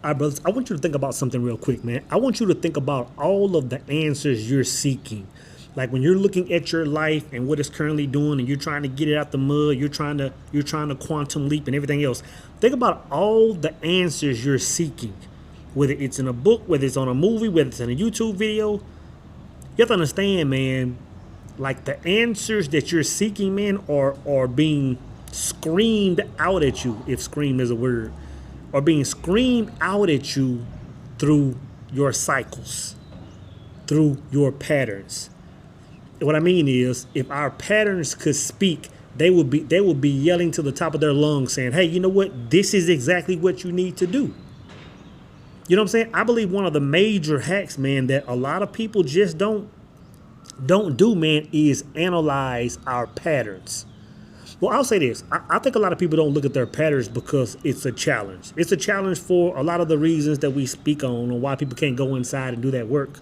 All right, brothers, I want you to think about something real quick, man. I want you to think about all of the answers you're seeking. Like when you're looking at your life and what it's currently doing and you're trying to get it out the mud, you're trying to quantum leap and everything else. Think about all the answers you're seeking. Whether it's in a book, whether it's on a movie, whether it's in a YouTube video. You have to understand, man, like the answers that you're seeking, man, are being screamed out at you, if scream is a word, are being screamed out at you through your cycles, through your patterns. What I mean is, if our patterns could speak, they would be yelling to the top of their lungs saying, hey, you know what? This is exactly what you need to do. You know what I'm saying? I believe one of the major hacks, man, that a lot of people just don't do, man, is analyze our patterns. Well, I'll say this. I think a lot of people don't look at their patterns because it's a challenge. It's a challenge for a lot of the reasons that we speak on why people can't go inside and do that work.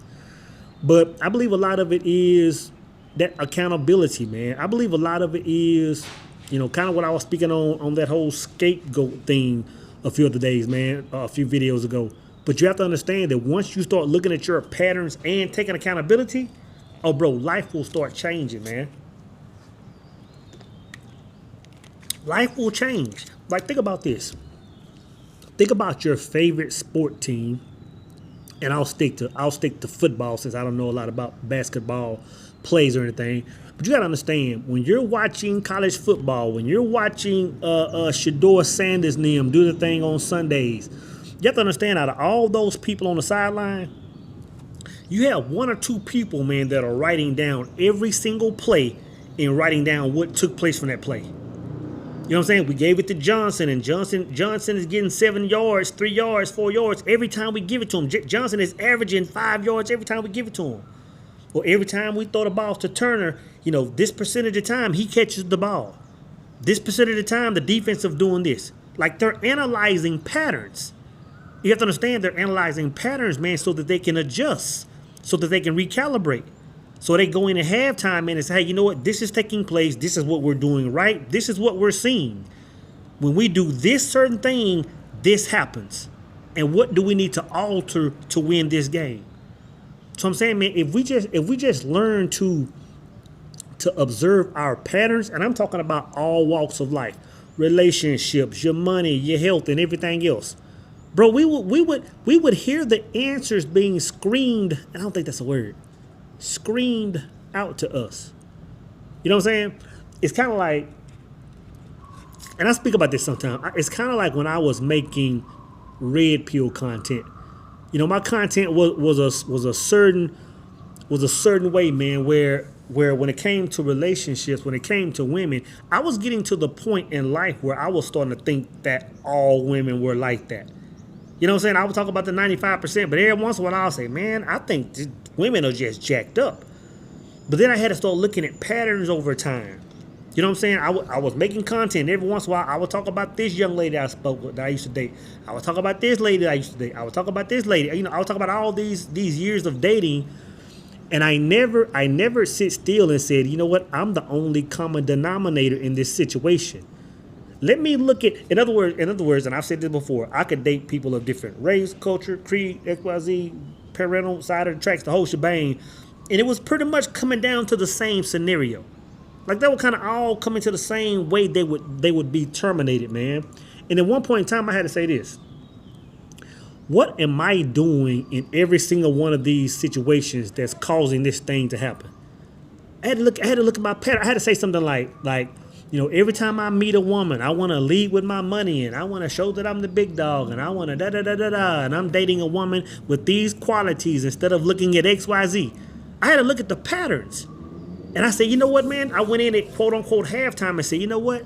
But I believe a lot of it is that accountability, man. I believe a lot of it is, kind of what I was speaking on that whole scapegoat thing a few other days, man, a few videos ago. But you have to understand that once you start looking at your patterns and taking accountability, oh, bro, life will start changing, man. Life will change. Like, think about this. Think about your favorite sport team, and I'll stick to football since I don't know a lot about basketball plays or anything. But you got to understand, when you're watching college football, when you're watching Shedeur Sanders and them do the thing on Sundays, you have to understand, out of all those people on the sideline, you have one or two people, man, that are writing down every single play and writing down what took place from that play. You know what I'm saying? We gave it to Johnson, and Johnson is getting 7 yards, 3 yards, 4 yards every time we give it to him. Johnson is averaging 5 yards every time we give it to him. Or every time we throw the ball to Turner, this percentage of time he catches the ball. This percentage of time the defense of doing this. Like, they're analyzing patterns. You have to understand, they're analyzing patterns, man, so that they can adjust, so that they can recalibrate. So they go in at halftime and say, hey, you know what? This is taking place. This is what we're doing right. This is what we're seeing. When we do this certain thing, this happens. And what do we need to alter to win this game? So I'm saying, man, if we just learn to observe our patterns, and I'm talking about all walks of life, relationships, your money, your health, and everything else. Bro, we would hear the answers being screamed, and I don't think that's a word, screamed out to us. You know what I'm saying? It's kind of like, and I speak about this sometimes, it's kind of like when I was making red pill content. My content was a certain way, man, where when it came to relationships, when it came to women, I was getting to the point in life where I was starting to think that all women were like that. You know what I'm saying? I would talk about the 95%, but every once in a while I'll say, man, I think women are just jacked up. But then I had to start looking at patterns over time. You know what I'm saying? I was making content. Every once in a while I would talk about this young lady I spoke with that I used to date. I would talk about this lady that I used to date. I would talk about this lady. I would talk about all these years of dating. And I never sit still and said, you know what? I'm the only common denominator in this situation. Let me look at, in other words, and I've said this before, I could date people of different race, culture, creed, XYZ, parental side of the tracks, the whole shebang. And it was pretty much coming down to the same scenario. Like, they were kind of all coming to the same way they would be terminated, man. And at one point in time, I had to say this. What am I doing in every single one of these situations that's causing this thing to happen? I had to look at my pattern. I had to say something like, every time I meet a woman, I want to lead with my money, and I want to show that I'm the big dog, and I want to da-da-da-da-da, and I'm dating a woman with these qualities instead of looking at XYZ. I had to look at the patterns. And I said, you know what, man? I went in at quote-unquote halftime and said, you know what?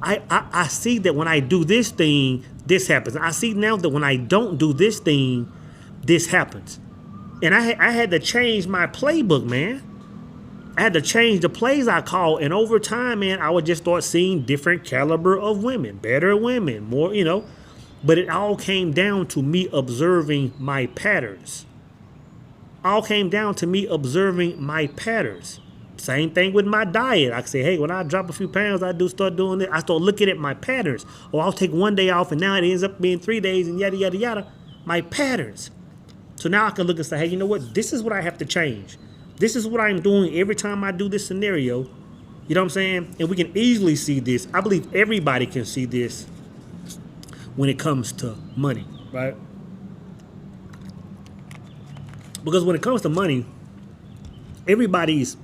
I see that when I do this thing, this happens. I see now that when I don't do this thing, this happens. And I had to change my playbook, man. I had to change the plays I call, and over time, man, I would just start seeing different caliber of women, better women, more, But it all came down to me observing my patterns. All came down to me observing my patterns. Same thing with my diet. I say, hey, when I drop a few pounds, I do start doing this. I start looking at my patterns. Or I'll take one day off, and now it ends up being 3 days, and yada, yada, yada. my patterns. So now I can look and say, hey, you know what? This is what I have to change. This is what I'm doing every time I do this scenario. You know what I'm saying? And we can easily see this. I believe everybody can see this when it comes to money, right? Because when it comes to money, everybody's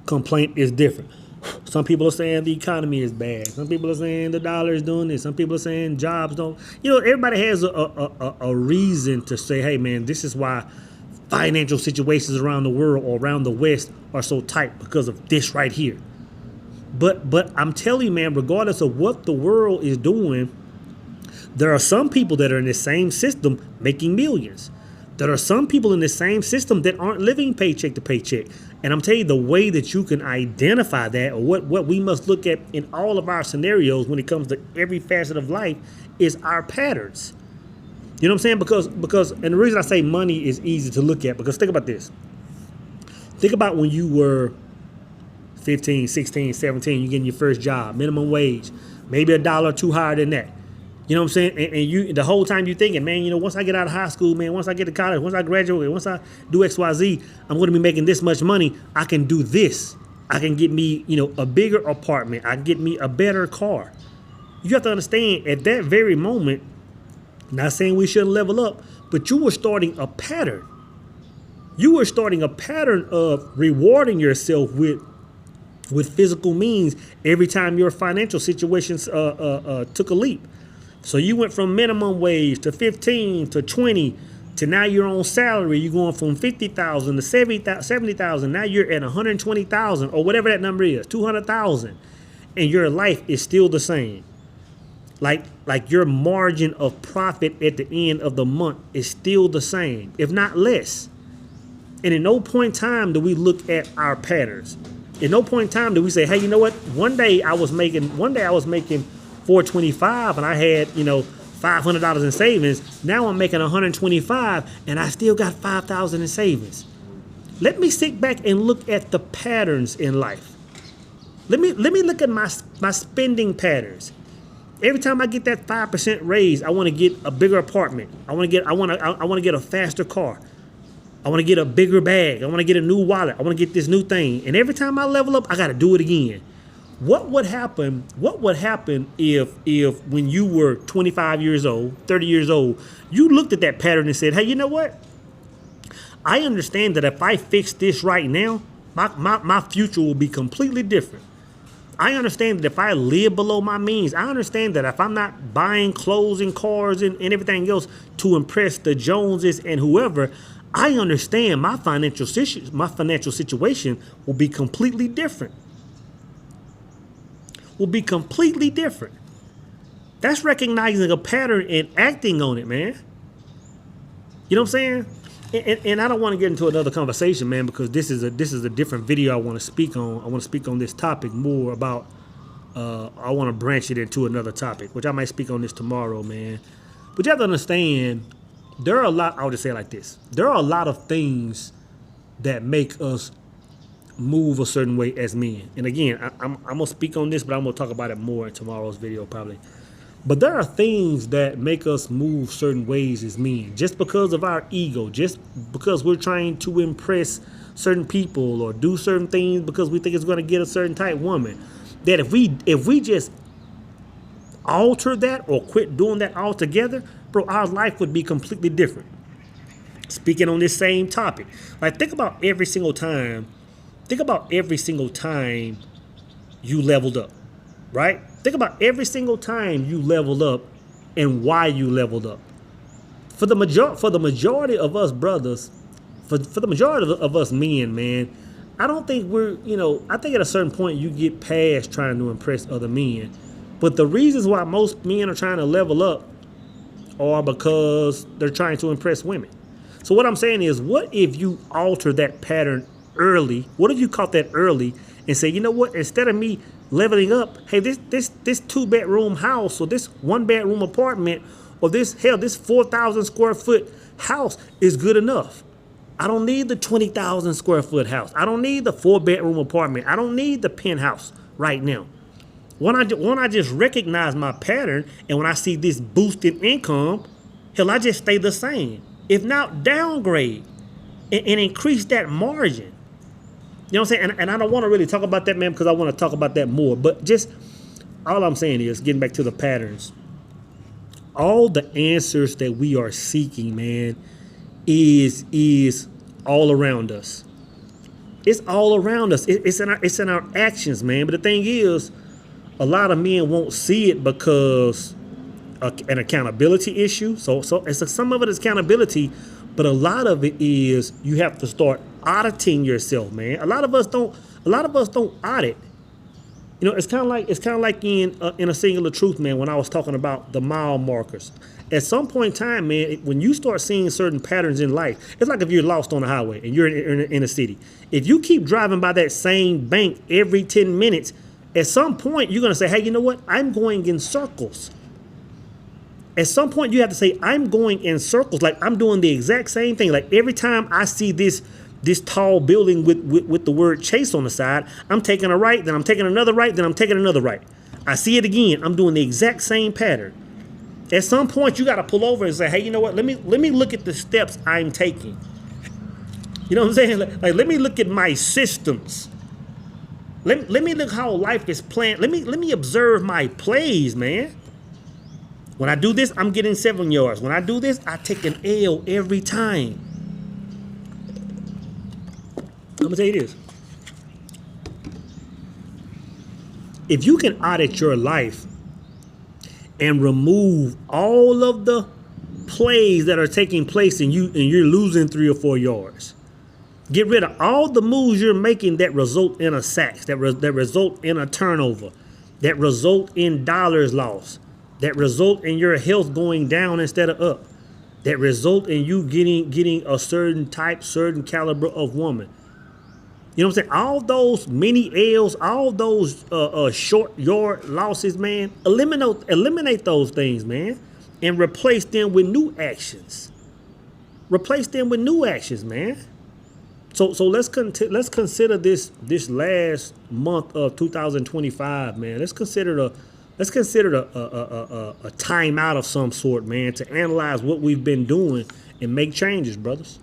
complaint is different. Some people are saying the economy is bad. Some people are saying the dollar is doing this. Some people are saying jobs don't. You know, everybody has a reason to say, hey, man, this is why financial situations around the world or around the West are so tight because of this right here. But I'm telling you, man, regardless of what the world is doing, there are some people that are in the same system making millions. There are some people in the same system that aren't living paycheck to paycheck. And I'm telling you, the way that you can identify that, or what we must look at in all of our scenarios when it comes to every facet of life, is our patterns. You know what I'm saying? Because and the reason I say money is easy to look at, because think about this. Think about when you were 15, 16, 17, you're getting your first job, minimum wage, maybe $1 or $2 higher than that. You know what I'm saying? And you, the whole time you're thinking, man, you know, once I get out of high school, man, once I get to college, once I graduate, once I do XYZ, I'm going to be making this much money. I can do this. I can get me, you know, a bigger apartment. I can get me a better car. You have to understand, at that very moment, not saying we shouldn't level up, but you were starting a pattern. You were starting a pattern of rewarding yourself with physical means every time your financial situations took a leap. So you went from minimum wage to 15 to 20 to now you're on salary. You're going from 50,000 to 70,000. Now you're at 120,000 or whatever that number is, 200,000, and your life is still the same. Like your margin of profit at the end of the month is still the same, if not less. And in no point in time do we look at our patterns. In no point in time do we say, hey, you know what? One day I was making $425 and I had, you know, $500 in savings. Now I'm making $125 and I still got $5,000 in savings. Let me sit back and look at the patterns in life. Let me look at my spending patterns. Every time I get that 5% raise, I want to get a bigger apartment. I want to get a faster car. I want to get a bigger bag. I want to get a new wallet. I want to get this new thing. And every time I level up, I got to do it again. What would happen if when you were 25 years old, 30 years old, you looked at that pattern and said, hey, you know what? I understand that if I fix this right now, my future will be completely different. I understand that if I live below my means, I understand that if I'm not buying clothes and cars and everything else to impress the Joneses and whoever, I understand my financial situation will be completely different. That's recognizing a pattern and acting on it, man. You know what I'm saying? And I don't want to get into another conversation, man, because this is a different video I want to speak on. I want to speak on this topic more about. I want to branch it into another topic, which I might speak on this tomorrow, man. But you have to understand, there are a lot. I'll just say it like this: there are a lot of things that make us move a certain way as men. And again, I'm gonna speak on this, but I'm gonna talk about it more in tomorrow's video probably. But there are things that make us move certain ways as men, just because of our ego, just because we're trying to impress certain people or do certain things because we think it's going to get a certain type woman. That if we just alter that or quit doing that altogether, bro, our life would be completely different. Speaking on this same topic, like think about every single time you leveled up, right? Think about every single time you leveled up and why you leveled up. For the majority of us brothers, for the majority of us men, man, I don't think I think at a certain point you get past trying to impress other men. But the reasons why most men are trying to level up are because they're trying to impress women. So what I'm saying is, what if you alter that pattern early? What if you caught that early and say, you know what, instead of me leveling up, hey, this 2-bedroom house or this 1-bedroom apartment or this 4,000 square foot house is good enough. I don't need the 20,000 square foot house. I don't need the 4-bedroom apartment. I don't need the penthouse right now. Won't I just recognize my pattern, and when I see this boost in income, hell, I just stay the same. If not, downgrade and increase that margin. You know what I'm saying? And I don't want to really talk about that, man, because I want to talk about that more. But just all I'm saying is, getting back to the patterns, all the answers that we are seeking, man, is all around us. It's all around us. It's in our actions, man. But the thing is, a lot of men won't see it because an accountability issue. So it's some of it is accountability, but a lot of it is you have to start auditing yourself, man. A lot of us don't audit. You know, it's kind of like in a singular truth, man. When I was talking about the mile markers, at some point in time, man, when you start seeing certain patterns in life, it's like if you're lost on the highway and you're in a city. If you keep driving by that same bank every 10 minutes, at some point you're gonna say, hey, you know what? I'm going in circles. At some point you have to say, I'm going in circles. Like, I'm doing the exact same thing. Like, every time I see this tall building with the word Chase on the side, I'm taking a right, then I'm taking another right, then I'm taking another right. I see it again. I'm doing the exact same pattern. At some point, you got to pull over and say, hey, you know what? Let me look at the steps I'm taking. You know what I'm saying? Like let me look at my systems. Let me look how life is planned. Let me observe my plays, man. When I do this, I'm getting 7 yards. When I do this, I take an L every time. I'm gonna tell you this. If you can audit your life and remove all of the plays that are taking place and you're losing 3 or 4 yards, get rid of all the moves you're making that result in a sack, that result in a turnover, that result in dollars lost, that result in your health going down instead of up, that result in you getting a certain type, certain caliber of woman. You know what I'm saying? All those mini L's, all those short yard losses, man, eliminate those things, man, and replace them with new actions. Replace them with new actions, man. So let's consider this last month of 2025, man. Let's consider a timeout of some sort, man, to analyze what we've been doing and make changes, brothers.